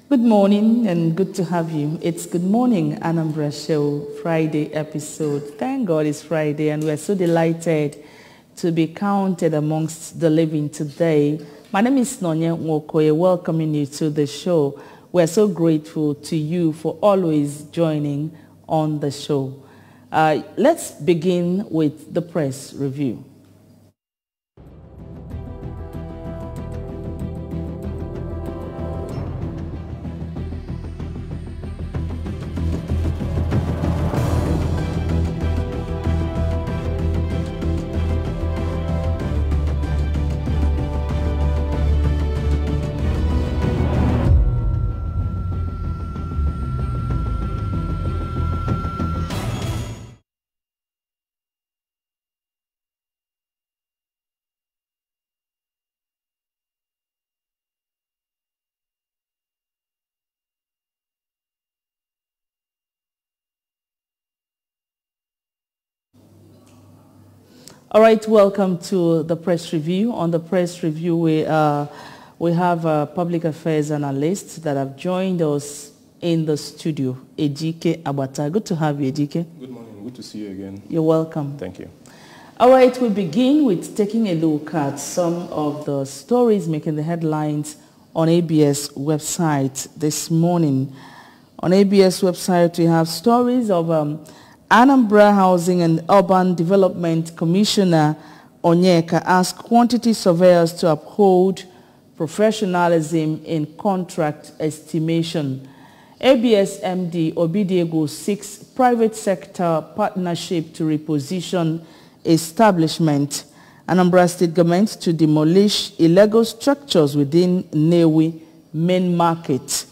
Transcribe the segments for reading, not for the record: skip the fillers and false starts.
Good morning and good to have you. It's Good Morning Anambra Show Friday episode. Thank God it's Friday and we're so delighted to be counted amongst the living today. My name is Nonya Nwokoye, welcoming you to the show. We're so grateful to you for always joining on the show. Let's begin with the press review. All right, welcome to the press review. On the press review, we have public affairs analysts that have joined us in the studio. Ejike Abata. Good to have you, Ejike. Good morning. Good to see you again. You're welcome. Thank you. All right, we begin with taking a look at some of the stories making the headlines on ABS website this morning. On ABS website, we have stories of Anambra Housing and Urban Development Commissioner Onyeka asked quantity surveyors to uphold professionalism in contract estimation. ABS MD Obidiego seeks private sector partnership to reposition establishment. Anambra State Government to demolish illegal structures within Nnewi main market.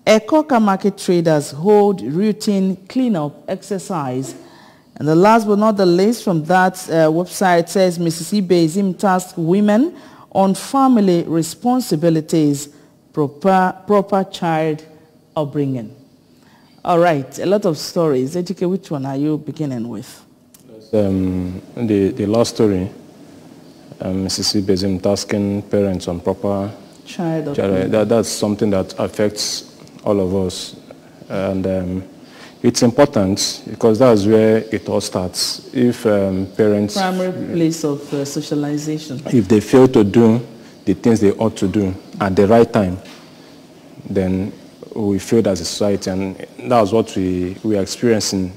Ekoka market traders hold routine cleanup exercise. And the last but not the least from that website says Mrs. Ibezim tasked women on family responsibilities, proper child upbringing. All right, a lot of stories. Ejike, which one are you beginning with? The last story, Mrs. Ibezim tasking parents on proper child upbringing. That's something that affects all of us, and it's important because that's where it all starts. If parents, primary place of socialization, if they fail to do the things they ought to do at the right time, then we failed as a society, and that's what we are experiencing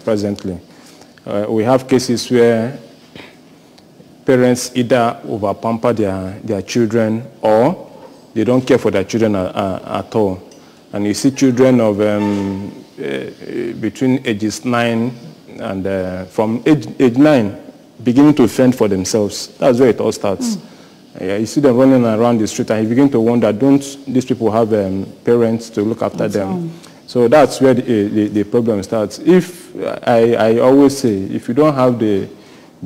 presently. We have cases where parents either over-pamper their children or they don't care for their children at all. And you see children of between ages 9 and from age 9 beginning to fend for themselves. That's where it all starts. You see them running around the street and you begin to wonder, don't these people have parents to look after them? So that's where the problem starts. If I always say, if you don't have the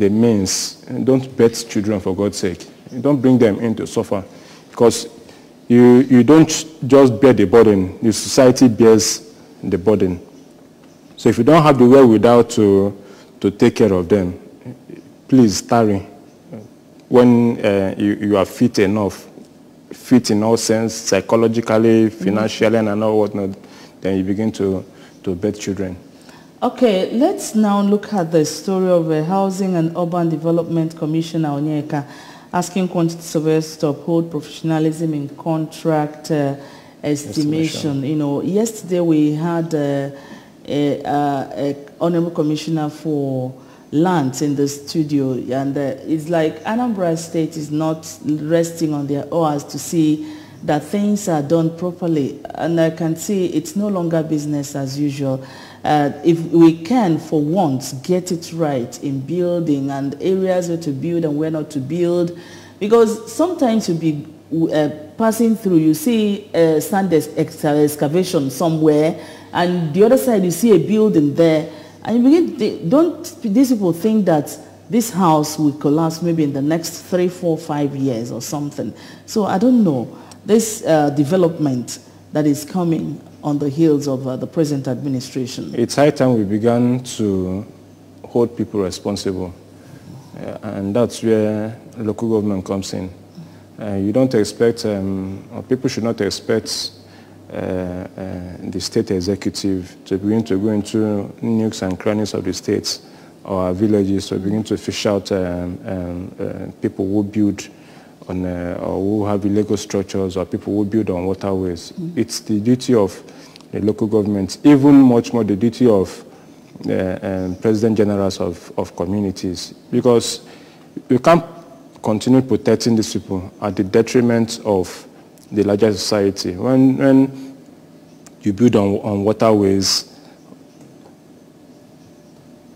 means, don't bet children for God's sake. Don't bring them in to suffer, because you don't just bear the burden, the society bears the burden. So if you don't have the wherewithal to take care of them, please tarry. When you are fit enough, fit in all sense, psychologically, financially, and all whatnot, then you begin to bear children. Okay, let's now look at the story of a Housing and Urban Development Commissioner Onyeka asking quantity surveyors to uphold professionalism in contract estimation. You know, yesterday we had a Honorable Commissioner for Lands in the studio, and it's like Anambra State is not resting on their oars to see that things are done properly. And I can see it's no longer business as usual. If we can, for once, get it right in building and areas where to build and where not to build, because sometimes you'll be passing through, you see sand excavation somewhere, and the other side you see a building there, and you begin, don't these people think that this house will collapse maybe in the next 3, 4, 5 years or something? So I don't know. This development that is coming on the heels of the present administration. It's high time we began to hold people responsible. And that's where local government comes in. You don't expect, or people should not expect the state executive to begin to go into nooks and crannies of the states or villages to begin to fish out people who build on or who have illegal structures or people who build on waterways. It's the duty of the local government, even much more the duty of president generals of communities, because we can't continue protecting these people at the detriment of the larger society. When you build on waterways,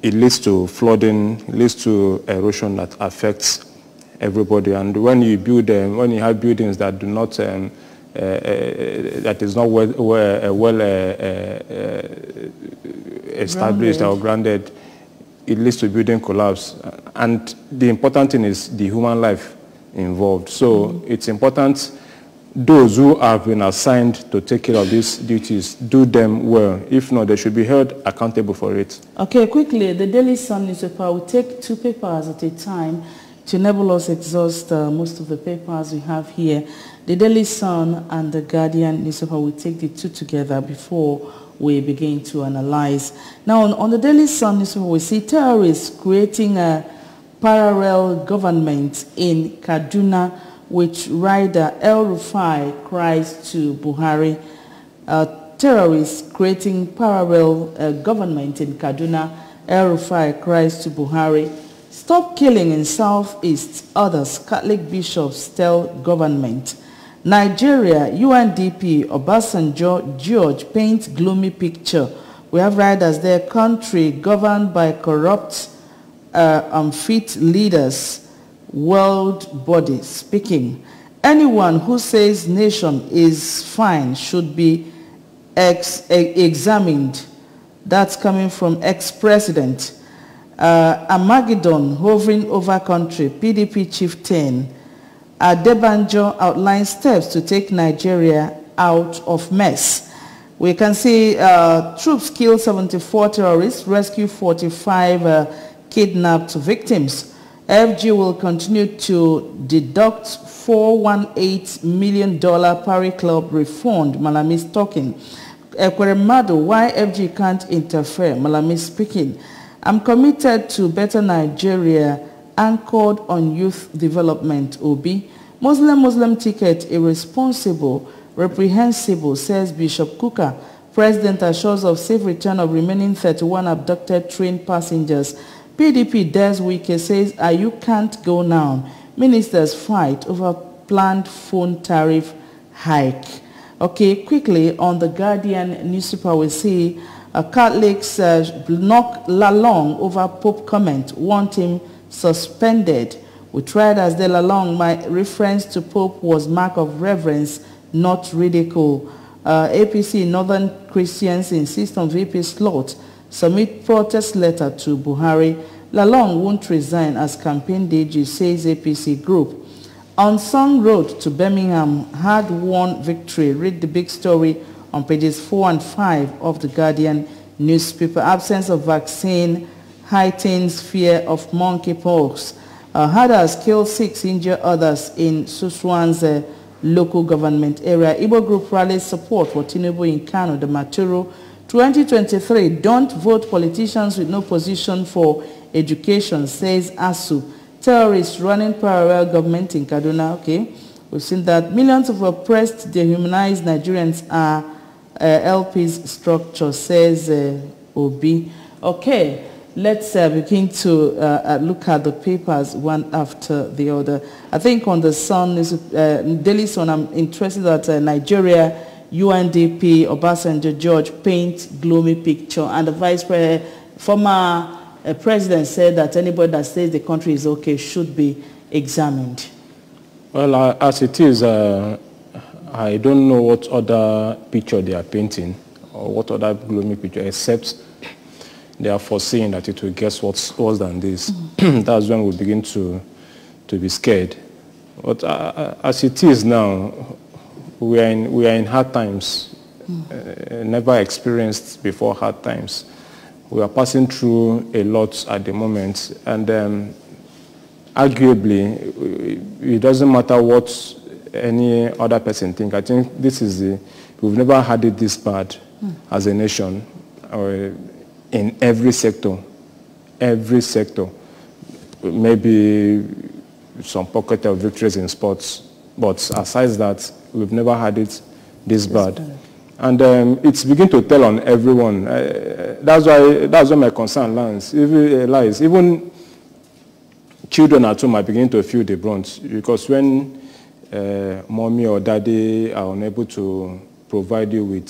it leads to flooding, it leads to erosion that affects everybody. And when you build, when you have buildings that do not, that is not well established or grounded, it leads to building collapse. And the important thing is the human life involved. So it's important those who have been assigned to take care of these duties do them well. If not, they should be held accountable for it. Okay, quickly, the Daily Sun newspaper will take 2 papers at a time to enable us exhaust most of the papers we have here. The Daily Sun and the Guardian newspaper will take the 2 together before we begin to analyze. Now, on the Daily Sun newspaper, we see terrorists creating a parallel government in Kaduna, which rider El-Rufai cries to Buhari. Terrorists creating parallel government in Kaduna. El-Rufai cries to Buhari. Stop killing in Southeast, others Catholic bishops tell government. Nigeria, UNDP, Obasanjo, George paint gloomy picture. We have riders there, country governed by corrupt, unfit leaders. World body speaking. Anyone who says nation is fine should be examined. That's coming from ex-president. Armageddon hovering over country. PDP chieftain Adebanjo outlines steps to take Nigeria out of mess. We can see troops kill 74 terrorists, rescue 45 kidnapped victims. FG will continue to deduct $418 million Pari Club refund, Malami is talking. Ekweremadu, why FG can't interfere, Malami speaking. I'm committed to better Nigeria, anchored on youth development, Obi. Muslim ticket, irresponsible, reprehensible, says Bishop Kuka. President assures of safe return of remaining 31 abducted train passengers. PDP Des Wike says, you can't go now. Ministers fight over planned phone tariff hike. Okay, quickly on the Guardian newspaper, we see Catholics knock Lalong over Pope comment, want him suspended. We tried as the Lalong, my reference to Pope was mark of reverence, not ridicule. APC Northern Christians insist on VP slot. Submit protest letter to Buhari. Lalong won't resign as campaign DG, says APC group. Unsung road to Birmingham had won victory. Read the big story on pages 4 and 5 of the Guardian newspaper. Absence of vaccine heightens fear of monkeypox. Herders kill 6, injure others in Suswan's local government area. Igbo group rallies support for Tinubu in Kano, the Maturu. 2023, don't vote politicians with no position for education, says ASU. Terrorists running parallel government in Kaduna. Okay, we've seen that. Millions of oppressed, dehumanized Nigerians are LP's structure, says Obi. Okay, let's begin to look at the papers one after the other. I think on the Sun, Daily Sun, I'm interested that Nigeria, UNDP, Obasanjo, George paint gloomy picture, and the former president said that anybody that says the country is okay should be examined. Well, as it is, I don't know what other picture they are painting or what other gloomy picture, except they are foreseeing that it will get worse than this. That's when we begin to be scared. But as it is now, we are in hard times, never experienced before hard times. We are passing through a lot at the moment, and arguably, it doesn't matter what any other person thinks. I think this is we've never had it this bad as a nation, or in every sector. Every sector. Maybe some pocket of victories in sports, but aside that, we've never had it this bad. And it's beginning to tell on everyone. That's where my concern lies. Even children at home are beginning to feel the brunt, because when mommy or daddy are unable to provide you with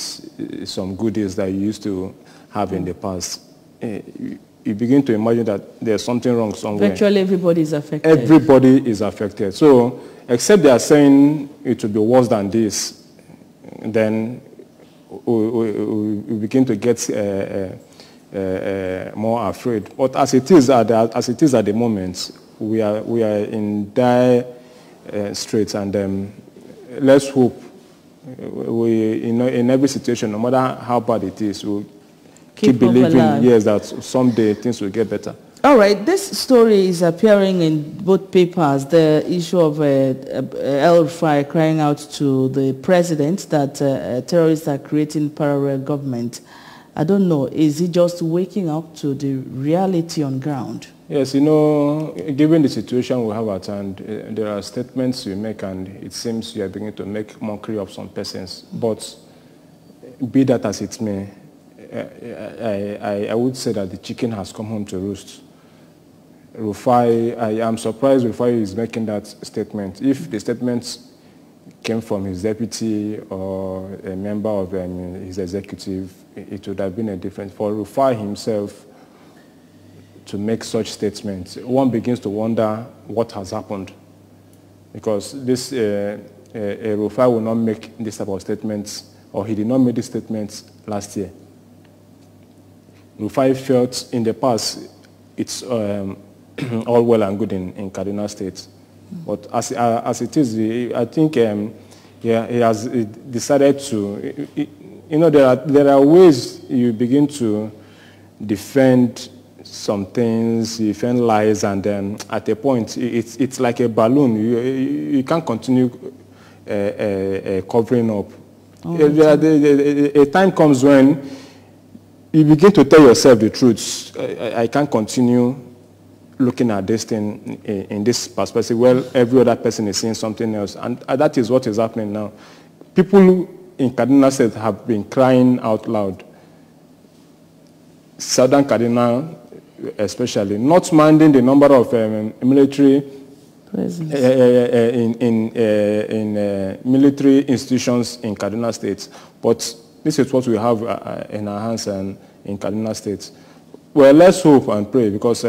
some goodies that you used to have in the past, you begin to imagine that there's something wrong somewhere. Virtually everybody is affected. Everybody is affected. So, except they are saying it will be worse than this, then we begin to get more afraid. But as it is at the moment, we are in dire straits, and let's hope in every situation, no matter how bad it is, we'll keep believing, yes, that someday things will get better. All right, this story is appearing in both papers, the issue of El-Rufai crying out to the president that terrorists are creating parallel government. I don't know, is he just waking up to the reality on ground? Yes, given the situation we have at hand, there are statements you make, and it seems you are beginning to make mockery of some persons. But be that as it may, I would say that the chicken has come home to roost. Rufai, I am surprised Rufai is making that statement. If the statement came from his deputy or a member of his executive, it would have been a different. For Rufai himself to make such statements, one begins to wonder what has happened. Because this Rufai will not make this type of statements, or he did not make these statements last year. Rufai felt in the past it's all well and good in Kaduna State. But as it is, I think he has decided to, there are ways you begin to defend some things, you defend lies, and then at a point, it's like a balloon. You can't continue covering up. A time comes when you begin to tell yourself the truth. I can't continue looking at this thing in this perspective. Well, every other person is seeing something else. And that is what is happening now. People in Kaduna State have been crying out loud. Southern Kaduna especially, not minding the number of military in military institutions in Kaduna State. But this is what we have in our hands in Kaduna State. Well, let's hope and pray, because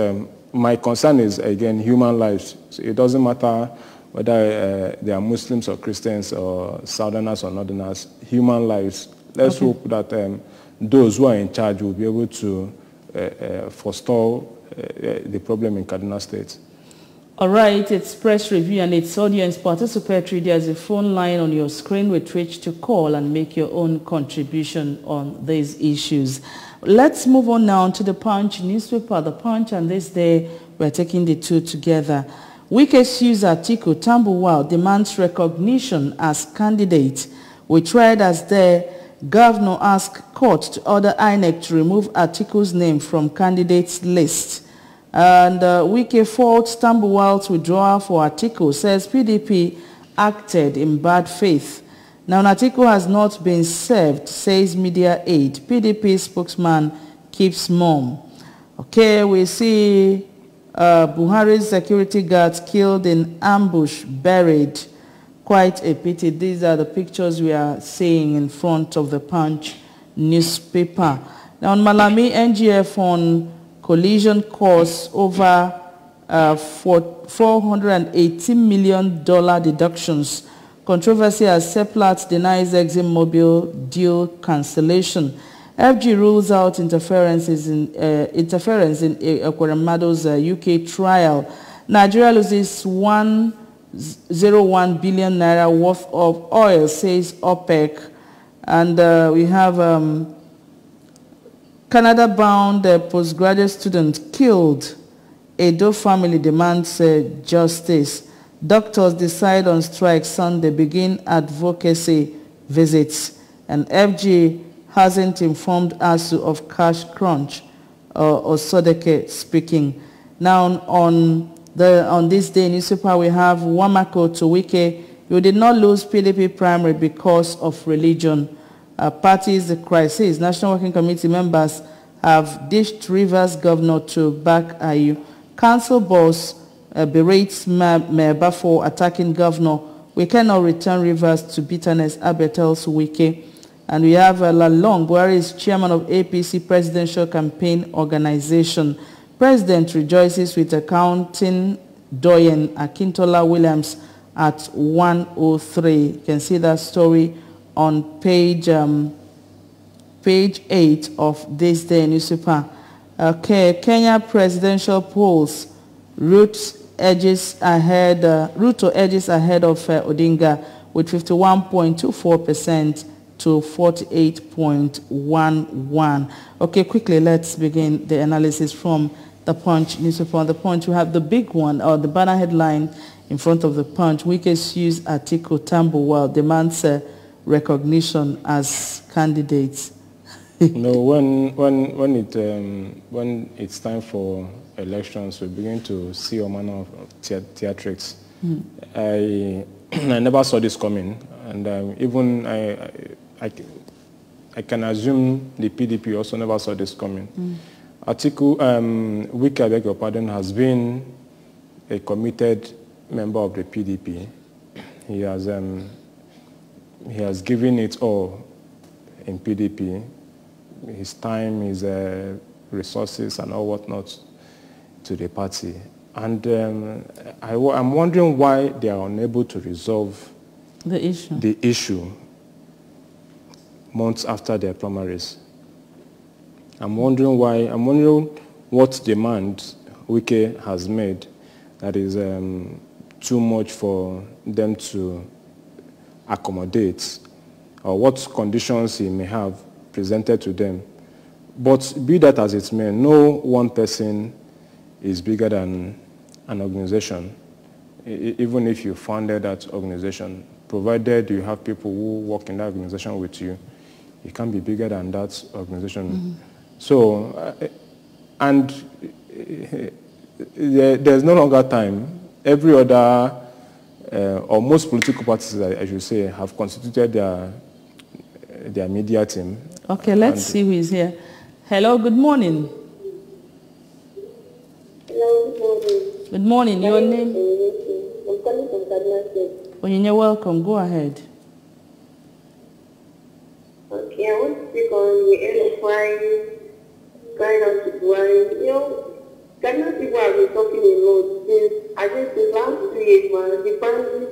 my concern is, again, human lives. So it doesn't matter whether they are Muslims or Christians or Southerners or Northerners, human lives. Let's hope that those who are in charge will be able to forestall the problem in Kaduna State. All right, it's press review and it's audience participatory. There's a phone line on your screen with which to call and make your own contribution on these issues. Let's move on now to the Punch newspaper. The Punch, and this day we're taking the two together. Wike sues Atiku. Tambuwal demands recognition as candidate. We tried as the governor asked court to order INEC to remove Atiku's name from candidates list. And Wike faults Tambuwal's withdrawal for Atiku, says PDP acted in bad faith. Now, Atiku has not been served, says media aide. PDP spokesman keeps mum. Okay, we see Buhari's security guards killed in ambush, buried. Quite a pity. These are the pictures we are seeing in front of the Punch newspaper. Now, on Malami, NGF on collision costs over $480 million deductions. Controversy as Seplat denies ExxonMobil deal cancellation. FG rules out interference in Ekweremado's UK trial. Nigeria loses 101 billion naira worth of oil, says OPEC. And we have Canada-bound postgraduate student killed. Edo family demands justice. Doctors decide on strike Sunday, begin advocacy visits. And FG hasn't informed ASU of cash crunch, or Sodeke speaking. Now on this day in newspaper, we have Wamako to Wike. You did not lose PDP primary because of religion. Parties the crisis. National Working Committee members have dished Rivers governor to back Ayu. Council boss berates Meba for attacking governor. We cannot return Rivers to bitterness, Abia tells Wike. And we have Lalong Buhari is chairman of APC Presidential Campaign Organization. President rejoices with accounting doyen Akintola Williams at 103. You can see that story on page 8 of this day newspaper. Okay, Kenya presidential polls. Ruto edges ahead of Odinga with 51.24% to 48.11. Okay, quickly, let's begin the analysis from the Punch newspaper. On the Punch, we have the big one, or the banner headline in front of the Punch. Wike sues Atiku Tambuwal, demands recognition as candidates. No, when it's time for elections, we begin to see a manner of theatrics. I never saw this coming, and even I can assume the PDP also never saw this coming. Atiku, Wike, I beg your pardon, has been a committed member of the PDP. He has given it all in PDP, his time, his resources, and all whatnot to the party. And I'm wondering why they are unable to resolve the issue months after their primaries. I'm wondering why. I'm wondering what demand Wike has made that is too much for them to accommodate, or what conditions he may have presented to them. But be that as it may, no one person is bigger than an organization, even if you founded that organization. Provided you have people who work in that organization with you, you can't be bigger than that organization. So, and there's no longer time. Every other, or most political parties, I should say, have constituted their media team. Okay, let's see who is here. Hello, good morning. Hello, good morning. Good morning. Your name? I'm calling from Kaduna State. You're welcome. Go ahead. Okay, I want to speak on the end of crying out to Buhari. You know, Kaduna people have been talking a lot since, I think, the last 2 years, man. The bandwidth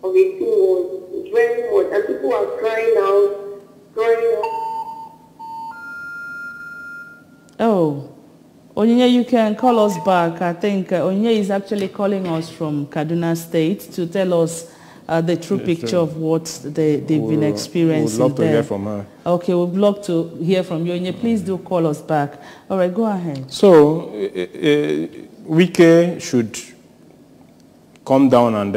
of the team was very much, and people are crying out. Oh, Onyinye, you can call us back. I think Onyinye is actually calling us from Kaduna State to tell us the true picture of what they've been experiencing. We'd love to hear from her. Okay, we'd love to hear from you. Onyinye, please do call us back. All right, go ahead. So, Wike should come down and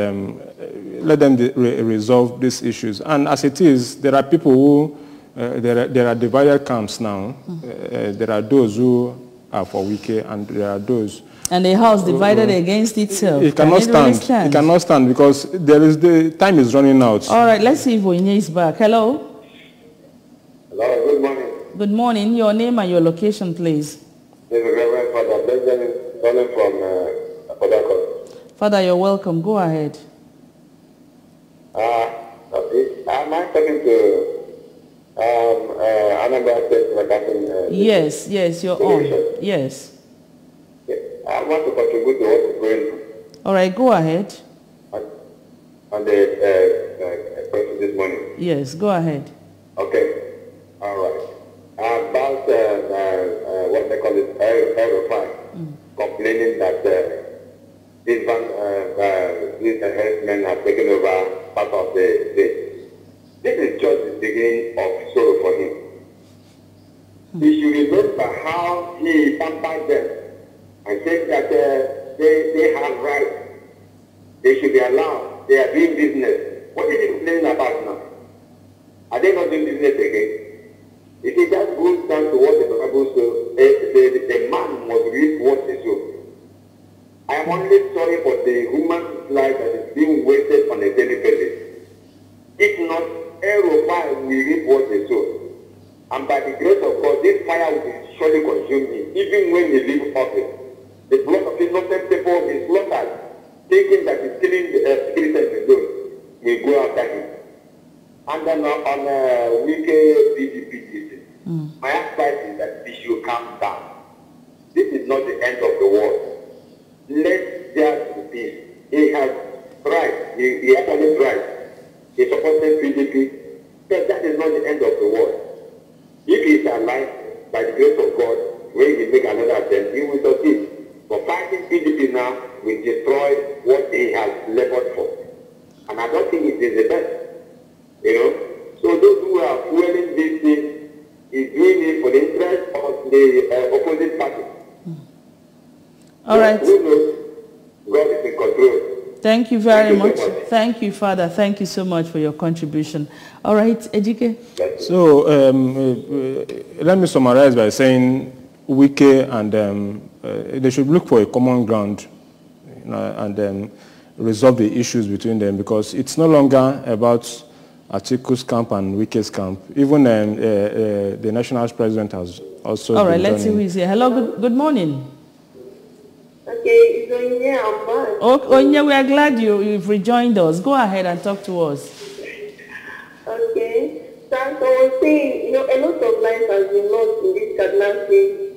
let them resolve these issues. And as it is, there are people who, there are divided camps now. There are those who are for Wike, and there are those. And the house divided against itself. It cannot stand. It cannot stand because the time is running out. All right, let's see if Onyinye is back. Hello. Hello, good morning. Good morning. Your name and your location, please. This is Reverend Father Benjamin calling from Port Harcourt. Father, you're welcome. Go ahead. Am I talking to Anambra State Broadcasting? Yes, you're on. Yes. I want to contribute to what is going on. All right, go ahead. On the question this morning. Yes, go ahead. Okay. All right. About what they call it, Aerofy, complaining that these herdsmen have taken over part of the state. This is just the beginning of sorrow for him. He should remember how he pampered them and said that they have rights. They should be allowed. They are doing business. What is he complaining about now? Are they not doing business It just goes down to what the Bible says. A man must reap what he sows. I am only sorry for the human life that is being wasted on a daily basis. If not, everybody will reap what they sow. And by the grace of God, this fire will surely consume him, even when he leaves office. The blood of innocent people is slaughtered, thinking that he's killing the citizens alone. We go after him. And then on wicked PDP, my advice is that we should calm down. This is not the end of the world. Let there be peace. He has right. He actually right. He supported PDP. But that is not the end of the world. If he is alive, by the grace of God, when he make another attempt, he will succeed. But fighting PDP now will destroy what he has labored for. And I don't think it is the best. You know? So those who are fueling this thing is doing it for the interest of the opposite party. All right. Who knows? God is in control. Thank you very much. Thank you, Father. Thank you so much for your contribution. All right, Ejike. So let me summarize by saying Wike and they should look for a common ground, you know, and resolve the issues between them, because it's no longer about Atiku's camp and Wike's camp. Even the national president has also. All right, let's see who is here. Hello, good morning. Okay, so yeah, I'm back. Onya, we are glad you've rejoined us. Go ahead and talk to us. Okay. So as I was saying, a lot of life has been lost in this Kaduna State.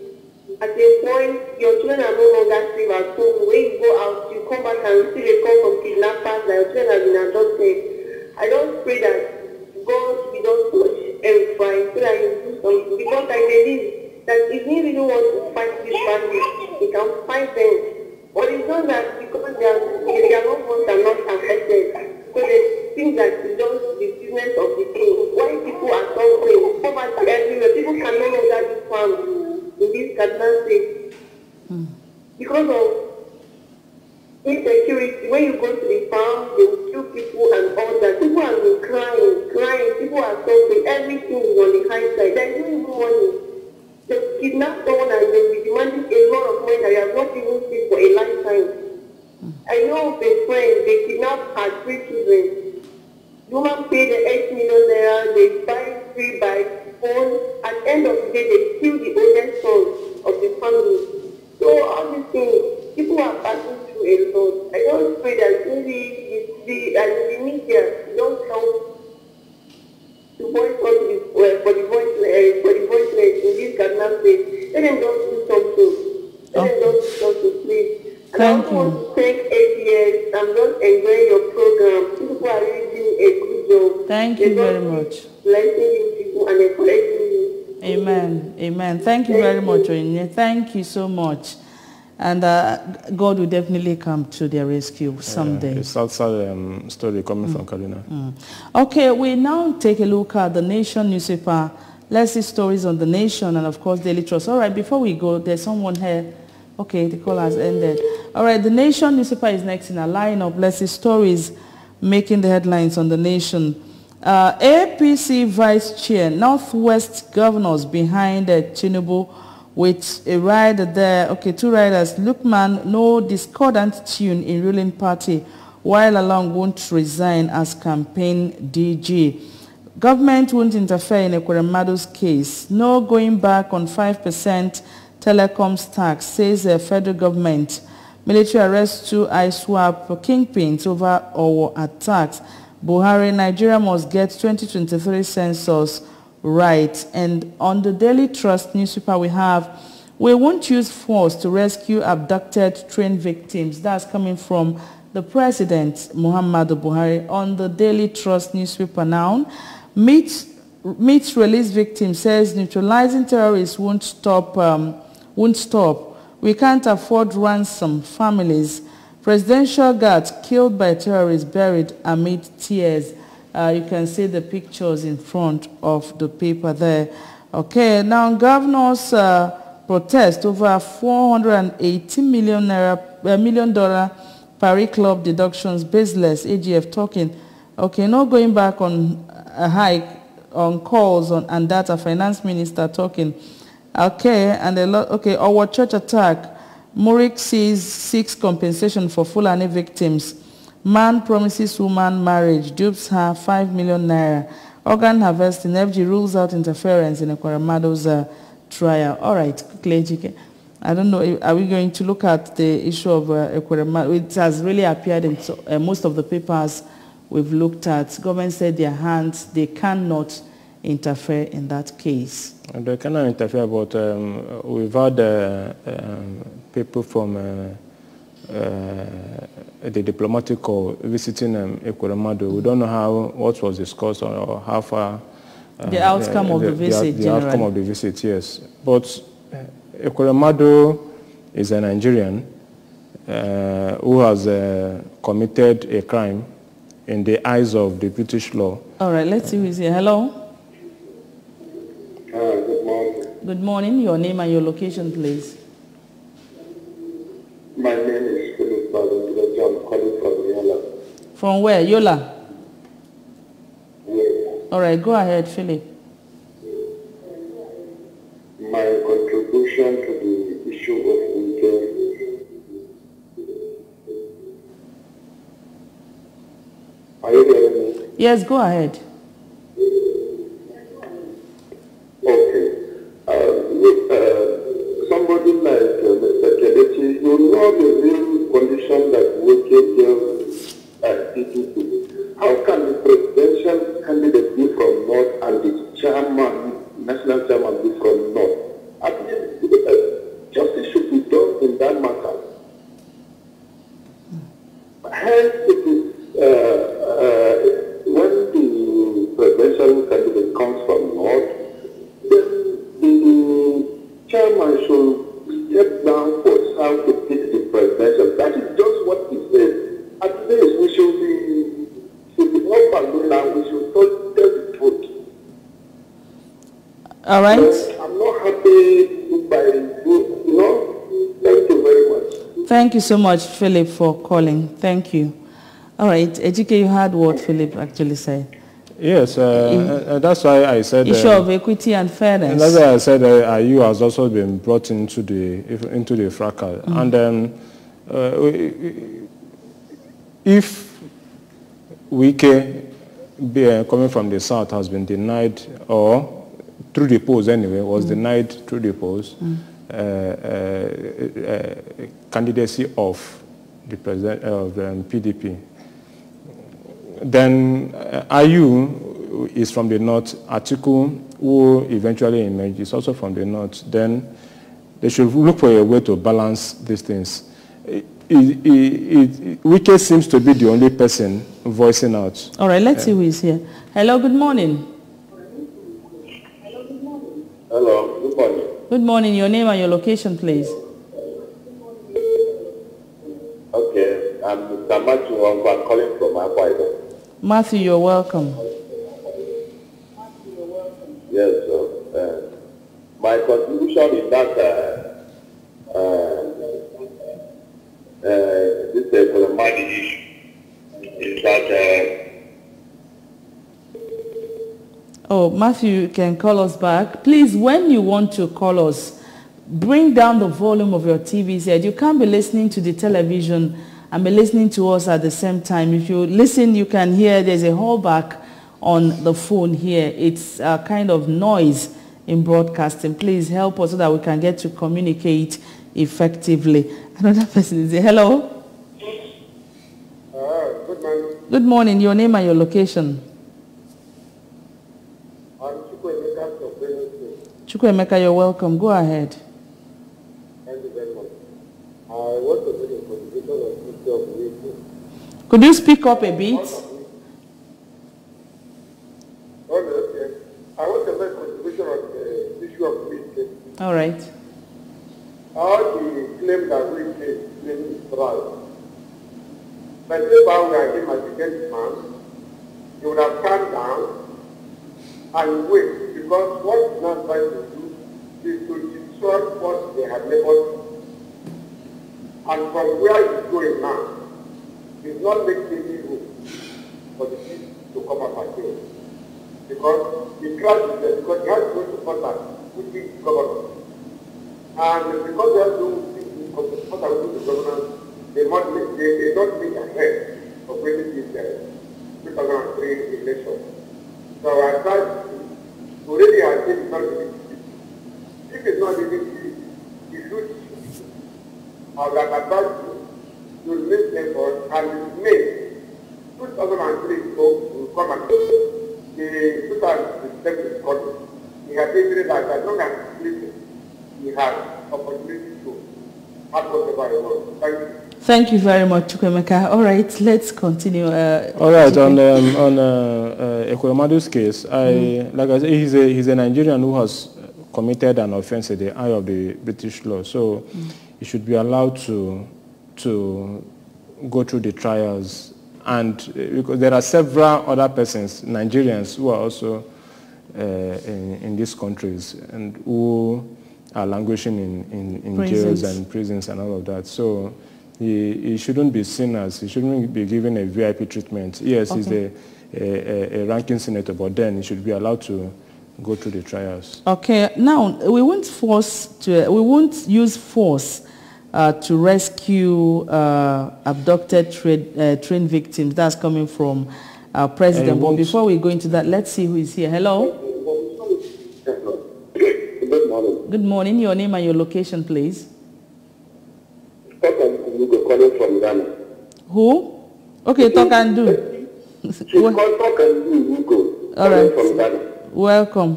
At a point, your children are no longer safe at home. When you go out, you come back and receive a call from kidnappers that your children have been adopted. I just pray that God will just touch everybody so that you do something. Because I believe that if he really wants to fight this family, he can fight them. But it's not that because their loved ones are not affected. So they think that it's just the business of the thing. Why people are suffering? Poverty everywhere. People can no longer do farm in this Kaduna State. Because of insecurity. When you go to the farm, they will kill people and all that. People have been crying. People are suffering. Everything is on the high side. There is no even money. They kidnap someone and they will be demanding a lot of money that you have not even seen for a lifetime. I know of a friend, they kidnapped her 3 children. The woman paid the 8 million naira, they buy 3 bikes, phone. At the end of the day, they kill the oldest son of the family. So all these things, people are passing through a lot. I don't pray that maybe the media don't help to voice out for the voiceless in this Kaduna State. Let them don't do something. Let them don't do something, please. And I also want to thank ABS. I'm just enjoying your program. People are really doing a good job. Thank you very much. Blessing you people and encouraging you. Amen. Amen. Thank you very much, Oinye. Thank you so much. And God will definitely come to their rescue someday. It's also story coming from Kaduna. Okay, we now take a look at the Nation newspaper. Let's see stories on the Nation and, of course, Daily Trust. All right, before we go, there's someone here. Okay, the call has ended. All right, the Nation newspaper is next in our lineup. Let's see stories making the headlines on the Nation. APC Vice Chair, Northwest Governors behind Tinubu with a rider there. Okay, 2 riders. Lukman, no discordant tune in ruling party, while Along won't resign as campaign DG. Government won't interfere in Ekweremadu's case. No going back on 5% telecoms tax, says the federal government. Military arrests 2 ISWAP kingpins over Owo attacks. Buhari, Nigeria must get 2023 census right. And on the Daily Trust newspaper we have, we won't use force to rescue abducted train victims. That's coming from the President, Muhammadu Buhari. On the Daily Trust newspaper now, Meets release victim says neutralizing terrorists won't stop. We can't afford ransom. Families. Presidential guards killed by terrorists buried amid tears. You can see the pictures in front of the paper there. Okay, now governors protest over $480 million Paris Club deductions baseless. AGF talking. Okay, no going back on a hike on calls and data. Finance Minister talking. Okay, and a lot. Okay, our church attack. Murik seeks compensation for Fulani victims. Man promises woman marriage, dupes her 5 million naira. Organ harvesting. FG rules out interference in Ekweremado's trial. All right, quickly, GK. I don't know, are we going to look at the issue of Ekweremadu? It has really appeared in most of the papers we've looked at. Government said their hands, they cannot interfere in that case. They cannot interfere, but we've had people from the diplomatic corps visiting Ekweremadu. We don't know what was discussed or how far. The outcome of the visit, the outcome of the visit, yes. But Ekweremadu is a Nigerian who has committed a crime in the eyes of the British law. All right, let's see who is here. Hello. Good morning. Good morning. Your name and your location, please. My name is Philip Balangira. I'm calling from Yola. From where? Yola? Yes. All right, go ahead, Philip. My contribution to the issue of weekend. Are you hearing me? Yes, go ahead. Okay. Somebody like Mr. Kelechi, you know the real condition that wicked girls at PDP. How can the presidential candidate be from North and the chairman, national chairman, be from North? At least justice should be done in that matter. Hence, it is when the presidential candidate comes from North, then the chairman should step down for South to pick the presidential. That is just what he said. At least we should be not alone and we should tell the truth. All right. So I'm not happy by thank you very much. Thank you so much, Philip, for calling. Thank you. All right, Ejike, you heard what Philip actually said. Yes, that's why I said... issue of equity and fairness. That's why I said IU has also been brought into the fracas. And if Wike, coming from the south, has been denied, or through the polls anyway, was denied through the polls, candidacy of the president of PDP, then IU is from the north. Atiku, who eventually emerged, is also from the north. Then they should look for a way to balance these things. Wike seems to be the only person voicing out. All right, let's see who is here. Hello, good morning. Hello, good morning. Good morning. Your name and your location, please. Okay, I'm Mr. Matthew. I'm calling from Akwa Ibom. Matthew, you're welcome. Yes, sir. My contribution in that this Ekweremadu issue is that Oh, Matthew, you can call us back. Please, when you want to call us, bring down the volume of your TV set. You can't be listening to the television and be listening to us at the same time. If you listen, you can hear there's a hallback on the phone here. It's a kind of noise in broadcasting. Please help us so that we can get to communicate effectively. Another person is here. Hello? good morning. Good morning. Your name and your location. I'm Chukwuemeka from Benue State. Chukwuemeka, you're welcome. Go ahead. Thank you very much. I want to make a contribution on the issue of weekend. Could you speak up a bit? Okay. I want to make a contribution on the issue of weekend. All right. All the claim that weekend is right. But if I were him as a gentleman, he would have calmed down and wait, because what he's not trying to do is to destroy what they have never done. And from where he's going now, he's not making any room for the people to come up again. because the crowd is there, because he has to go to contact with the governor. And because they have to contact with the governor, they don't think ahead of winning this 2003 election. So I thought already I think it's not easy. If it's not easy, you should have that advice to make effort and in May 2003 will come and the 2007 country. He has taken that as long as he has opportunity to have whatever he wants. Thank you. Thank you very much, Chukwemeka. All right, let's continue. All right, on Ekwemadu's case, like I said, he's a Nigerian who has committed an offense in the eye of the British law, so he should be allowed to go through the trials. And because there are several other persons, Nigerians, who are also in these countries and who are languishing in jails and prisons and all of that. So he shouldn't be seen as, he shouldn't be given a VIP treatment. Yes, he's a ranking senator, but then he should be allowed to go through the trials. Okay, now we won't use force to rescue abducted train victims. That's coming from our president. But before we go into that, let's see who is here. Hello. Good morning. Good morning. Your name and your location, please. Calling from Ghana. Who? Okay, talk and do. All right. From Ghana. Welcome.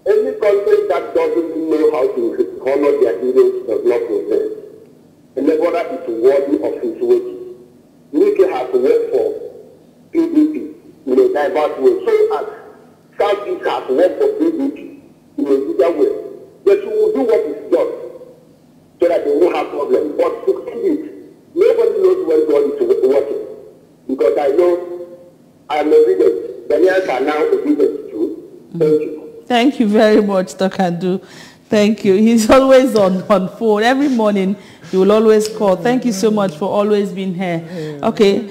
Any country that doesn't know how to honor their heroes does not progress. And the border is worthy of his wages. UK has to work for PDP in a diverse way, so as Southeast has to work for PDP in a bigger way. But you will do what is just so that they won't have problems. But to end it, nobody knows when God is working. Because I know I am obedient. Ghanaians are now obedient too. Thank you. Thank you very much, Tokandu. Thank you. He's always on phone. Every morning, he will always call. Thank you so much for always being here. Okay,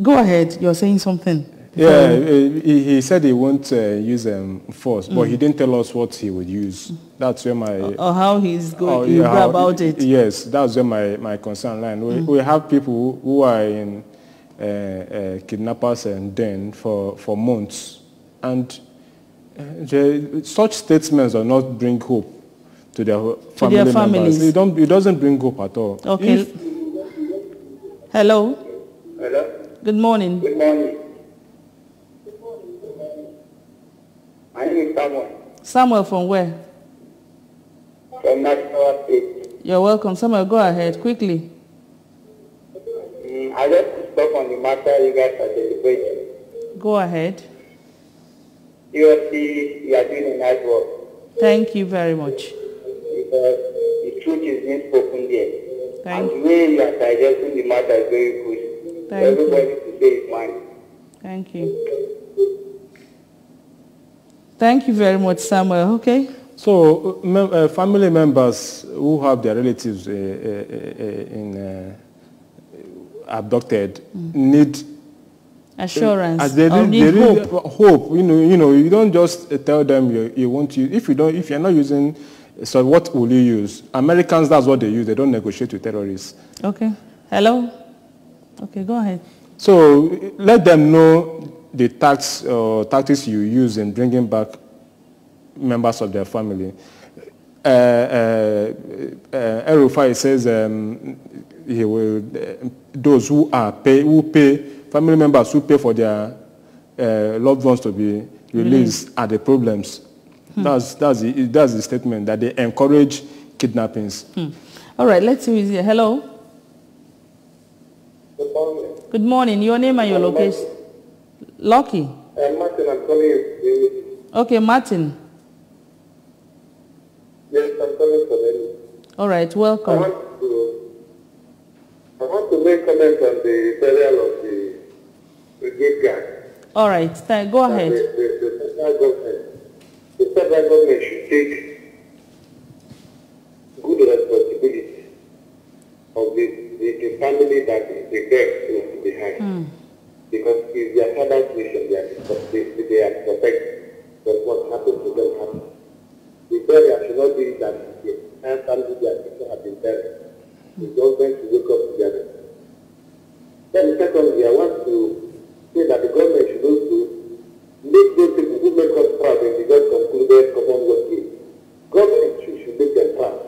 go ahead. You're saying something. Yeah, he said he won't use force, but he didn't tell us what he would use. That's where my... Or how he's going to go about it. Yes, that's where my concern lies. We have people who are in kidnappers and den for months, and such statements do not bring hope to their family members. It doesn't bring hope at all. Okay. Hello. Hello. Good morning. Good morning. My name is Samuel. Samuel from where? From National State. You're welcome. Samuel, go ahead quickly. I just spoke on the matter you guys are deliberating. Go ahead. You are doing a nice work. Thank you very much. Because the truth is being spoken there. Thank you. And the way you are digesting the matter is very good. Thank you. Everybody to say his mind. Thank you. Thank you very much, Samuel. Okay. So family members who have their relatives abducted need assurance. They need hope. You don't just tell them you want to. If you're not using, so what will you use? Americans, that's what they use. They don't negotiate with terrorists. Okay. Hello. Okay, go ahead. So let them know the tactics you use in bringing back members of their family. El-Rufai says he will those who pay family members who pay for their loved ones to be released are the problems. That's the statement, that they encourage kidnappings. All right, let's see who is here. Hello. Good morning. Good morning. Your name and your location. Lucky. Martin, I'm calling you. Okay, Martin. Yes, I'm calling for them. All right, welcome. I want to make comment on the burial of the brigade guy. All right, go ahead. The federal government should take good responsibility of the family that the death left behind. Because it's their father's mission they are discussing. say that the entire family their children have been buried. The government should wake up together. Then secondly, I want to say that the government should also make those people who make us proud when they just concluded Commonwealth Games. Government should make them proud.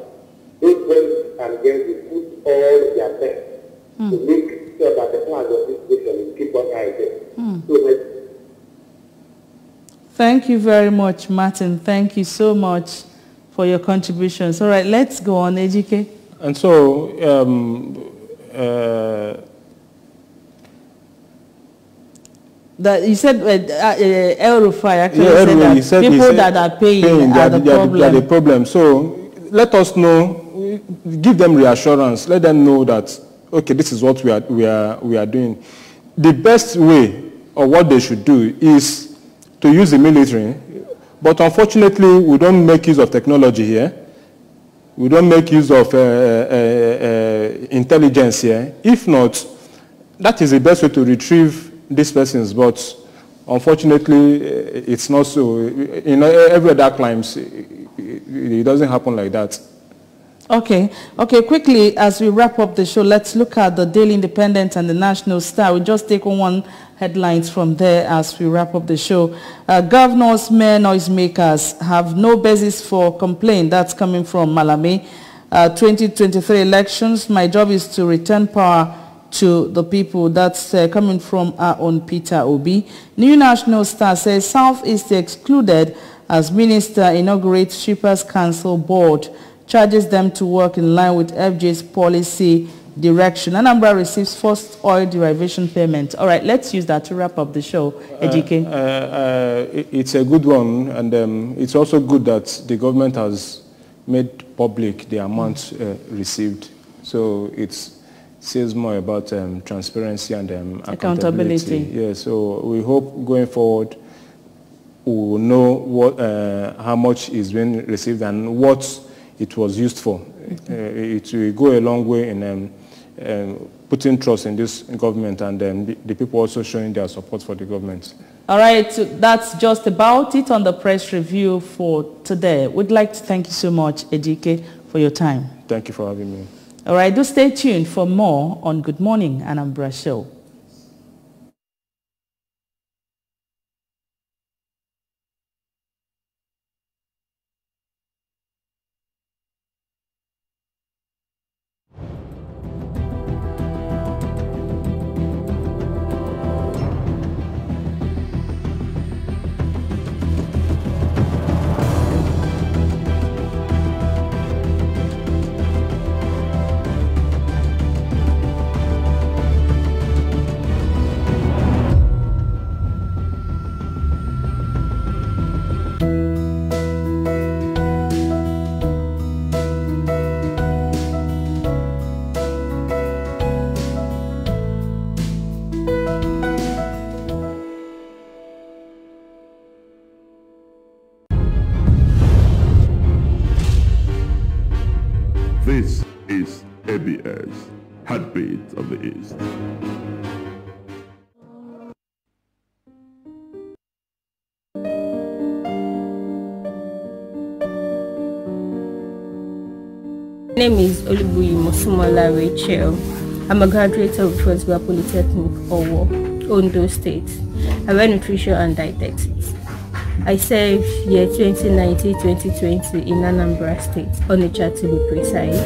Those friends and girls will put all their best to make sure that the plans of this nation will keep on rising. So thank you very much, Martin. Thank you so much for your contributions. All right, let's go on, Ejike. And so, that you said El Rufai actually said that people that are paying are the problem. They are the problem. So let us know, give them reassurance. Let them know that, okay, this is what we are doing. The best way, or what they should do, is to use the military. But unfortunately, we don't make use of technology here. We don't make use of intelligence here. If not, that is the best way to retrieve these persons. But unfortunately, it's not so. You know, every other climes, it doesn't happen like that. Okay, quickly, as we wrap up the show, let's look at the Daily Independent and the National Star. We'll just take one headlines from there as we wrap up the show. Governors, mayor, noisemakers have no basis for complaint. That's coming from Malame. 2023 elections, my job is to return power to the people. That's coming from our own Peter Obi. New National Star says Southeast excluded as minister inaugurates Shippers Council board. Charges them to work in line with FJ's policy direction. Anambra receives first oil derivation payment. All right, let's use that to wrap up the show. Ejike. It's a good one, and it's also good that the government has made public the amount received. So it says more about transparency and accountability. Yeah, so we hope going forward we will know what, how much is being received and what it was used for. It will go a long way in putting trust in this government, and the people also showing their support for the government. All right, so that's just about it on the press review for today. We'd like to thank you so much, Ejike, for your time. Thank you for having me. All right, do stay tuned for more on Good Morning Anambra Show. This is ABS, Heartbeat of the East. My name is Olubuyi Mosumola Rachel. I'm a graduate of Firstborough Polytechnic, Owo, Ondo State. I read nutrition and dietetics. I served year 2019-2020 in Anambra State, Onitsha to be precise.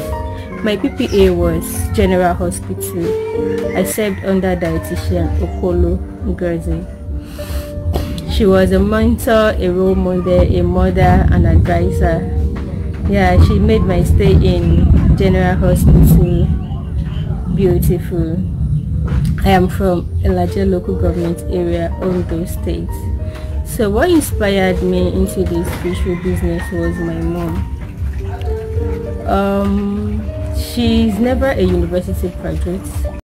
My PPA was General Hospital. I served under dietitian Okolo Ngozi. She was a mentor, a role model, a mother, an advisor. Yeah, she made my stay in General Hospital beautiful. I am from Elaje local government area, Ondo State. So what inspired me into this spiritual business was my mom. She's never a university graduate.